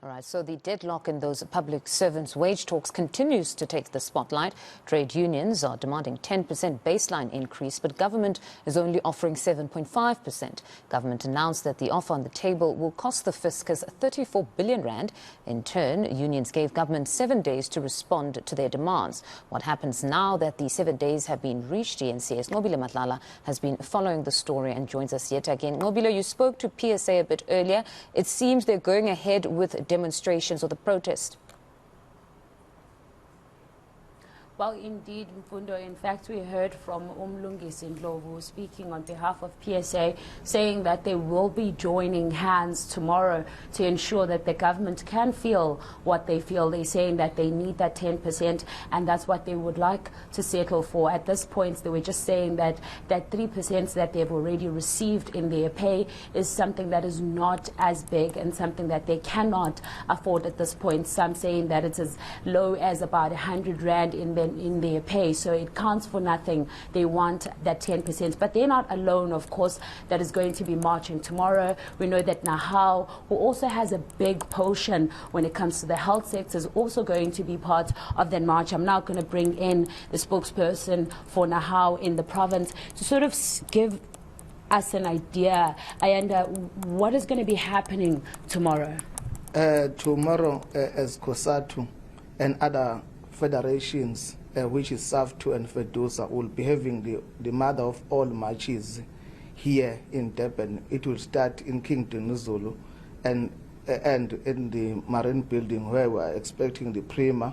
All right, so the deadlock in those public servants' wage talks continues to take the spotlight. Trade unions are demanding 10% baseline increase, but government is only offering 7.5%. Government announced that the offer on the table will cost the fiscus 34 billion rand. In turn, unions gave government 7 days to respond to their demands. What happens now that the 7 days have been reached? eNCA's Nqobile Madlala has been following the story and joins us yet again. Nqobile, you spoke to PSA a bit earlier. It seems they're going ahead with demonstrations or the protest. Well, indeed, Mfundo. In fact, we heard from Ndlovu speaking on behalf of PSA, saying that they will be joining hands tomorrow to ensure that the government can feel what they feel. They're saying that they need that 10%, and that's what they would like to settle for. At this point, they were just saying that that 3% that they've already received in their pay is something that is not as big and something that they cannot afford at this point. Some saying that it's as low as about 100 Rand in their pay, so it counts for nothing. They want that 10%, but they're not alone, of course, that is going to be marching tomorrow. We know that Nahau, who also has a big portion when it comes to the health sector, is also going to be part of that march. I'm now going to bring in the spokesperson for Nahau in the province to sort of give us an idea, and what is going to be happening tomorrow. Tomorrow, as COSATU and other federations, which is SAFTU and FEDUSA, will be having the mother of all marches here in Durban. It will start in Kingdom Zulu and in the Marine Building, where we are expecting the Premier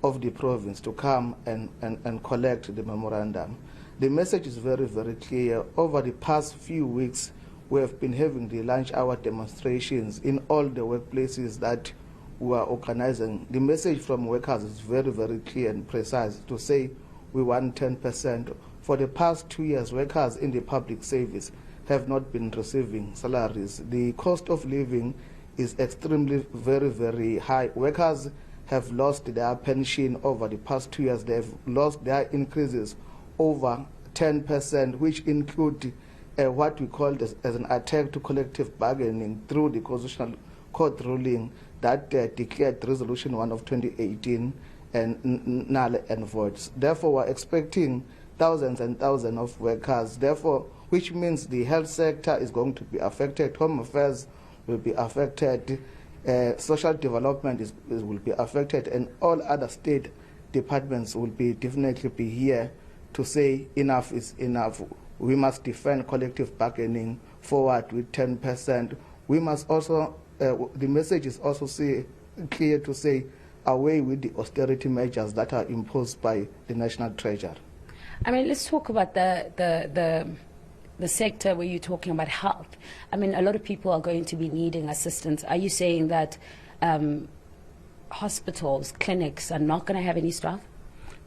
of the province to come and collect the memorandum. The message is very, very clear. Over the past few weeks, we have been having the lunch hour demonstrations in all the workplaces that we are organizing. The message from workers is very, very clear and precise to say we want 10%. For the past 2 years, workers in the public service have not been receiving salaries. The cost of living is extremely very, very high. Workers have lost their pension over the past 2 years. They have lost their increases over 10%, which include what we call as an attack to collective bargaining through the Constitutional Court ruling that declared Resolution 1 of 2018 and null and void. Therefore, we're expecting thousands and thousands of workers, therefore, which means the health sector is going to be affected, home affairs will be affected, social development will be affected, and all other state departments will be definitely be here to say enough is enough. We must defend collective bargaining forward with 10%. We must also the message is also clear to say away with the austerity measures that are imposed by the National Treasury. I mean, let's talk about the sector where you're talking about health. I mean, a lot of people are going to be needing assistance. Are you saying that hospitals, clinics are not going to have any staff?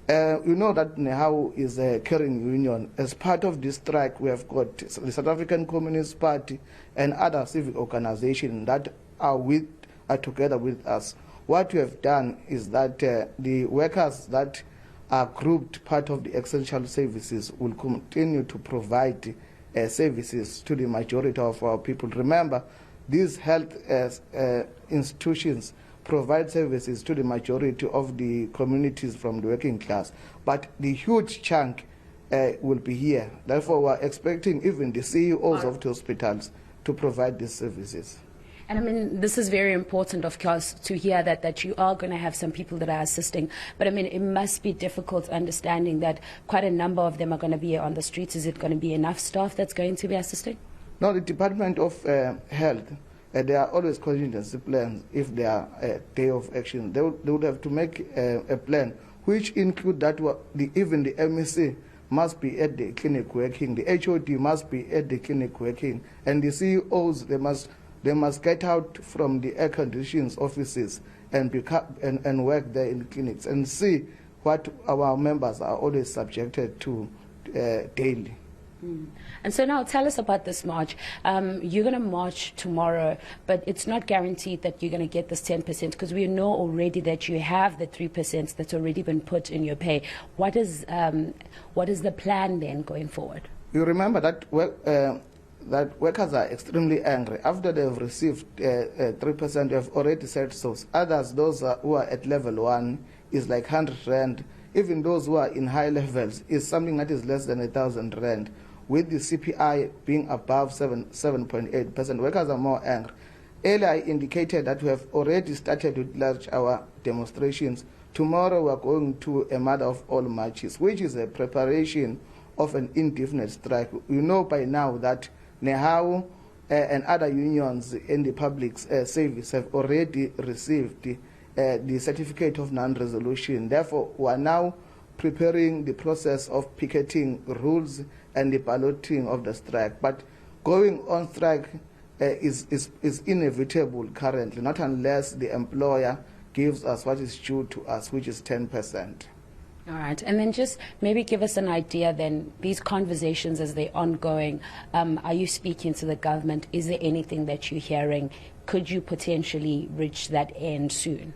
You know that NEHAU is a caring union. As part of this strike, we have got the South African Communist Party and other civic organizations that are together with us. What we have done is that the workers that are grouped part of the essential services will continue to provide services to the majority of our people. Remember, these health institutions provide services to the majority of the communities from the working class, but the huge chunk will be here. Therefore, we're expecting even the CEOs of the hospitals to provide these services. And I mean, this is very important, of course, to hear that you are going to have some people that are assisting. But I mean, it must be difficult understanding that quite a number of them are going to be on the streets. Is it going to be enough staff that's going to be assisting? No, the Department of Health, there are always contingency plans. If there are a day of action, they would have to make a plan, which include that even the MEC must be at the clinic working, the HOD must be at the clinic working, and the CEOs, they must get out from the air conditions offices and work there in the clinics and see what our members are always subjected to daily. And so now tell us about this march. You're going to march tomorrow, but it's not guaranteed that you're going to get this 10% because we know already that you have the 3% that's already been put in your pay. What is the plan then going forward? You remember that that workers are extremely angry. After they've received 3%, they have already said so. Others, those who are at level 1, is like 100 rand. Even those who are in high levels is something that is less than 1,000 rand. With the CPI being above 7.8%, workers are more angry. Earlier, I indicated that we have already started to launch our demonstrations. Tomorrow, we are going to a mother of all marches, which is a preparation of an indefinite strike. You know by now that NEHAU and other unions in the public service have already received the certificate of non-resolution. Therefore, we are now preparing the process of picketing rules and the balloting of the strike. But going on strike is inevitable currently, not unless the employer gives us what is due to us, which is 10%. All right, and then just maybe give us an idea then, these conversations as they're ongoing, are you speaking to the government? Is there anything that you're hearing? Could you potentially reach that end soon?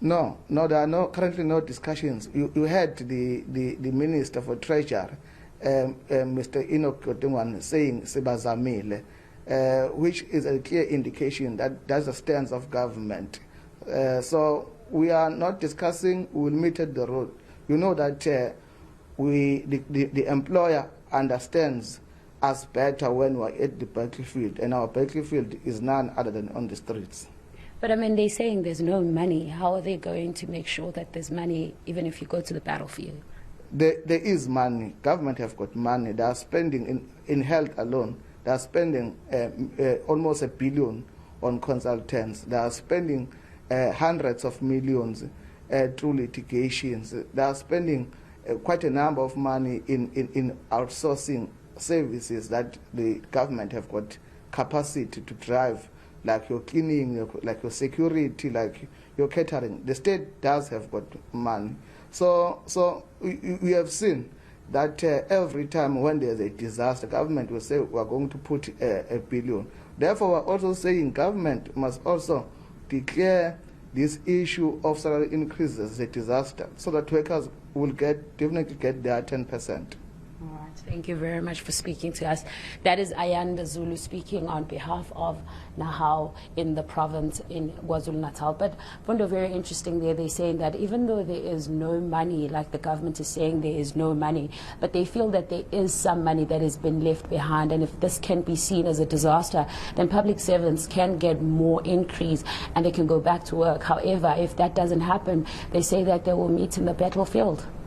No, there are currently no discussions. You had the Minister for Treasury, Mr. Nqobile saying Sibazamile, which is a clear indication that that's a stance of government. So we are not discussing, we will meet at the road. You know that the employer understands us better when we're at the battlefield, and our battlefield is none other than on the streets. But I mean, they're saying there's no money. How are they going to make sure that there's money even if you go to the battlefield? There is money. Government have got money. They are spending in health alone. They are spending almost $1 billion on consultants. They are spending hundreds of millions through litigations. They are spending quite a number of money in outsourcing services that the government have got capacity to drive, like your cleaning, like your security, like your catering. The state does have got money. So we have seen that every time when there's a disaster, government will say we're going to put $1 billion. Therefore, we're also saying government must also declare this issue of salary increases as a disaster, so that workers will definitely get their 10%. All right, thank you very much for speaking to us. That is Ayanda Zulu speaking on behalf of NEHAU in the province in KwaZulu-Natal. But Fundo, very interesting there, they're saying that even though there is no money, like the government is saying there is no money, but they feel that there is some money that has been left behind, and if this can be seen as a disaster, then public servants can get more increase and they can go back to work. However, if that doesn't happen, they say that they will meet in the battlefield.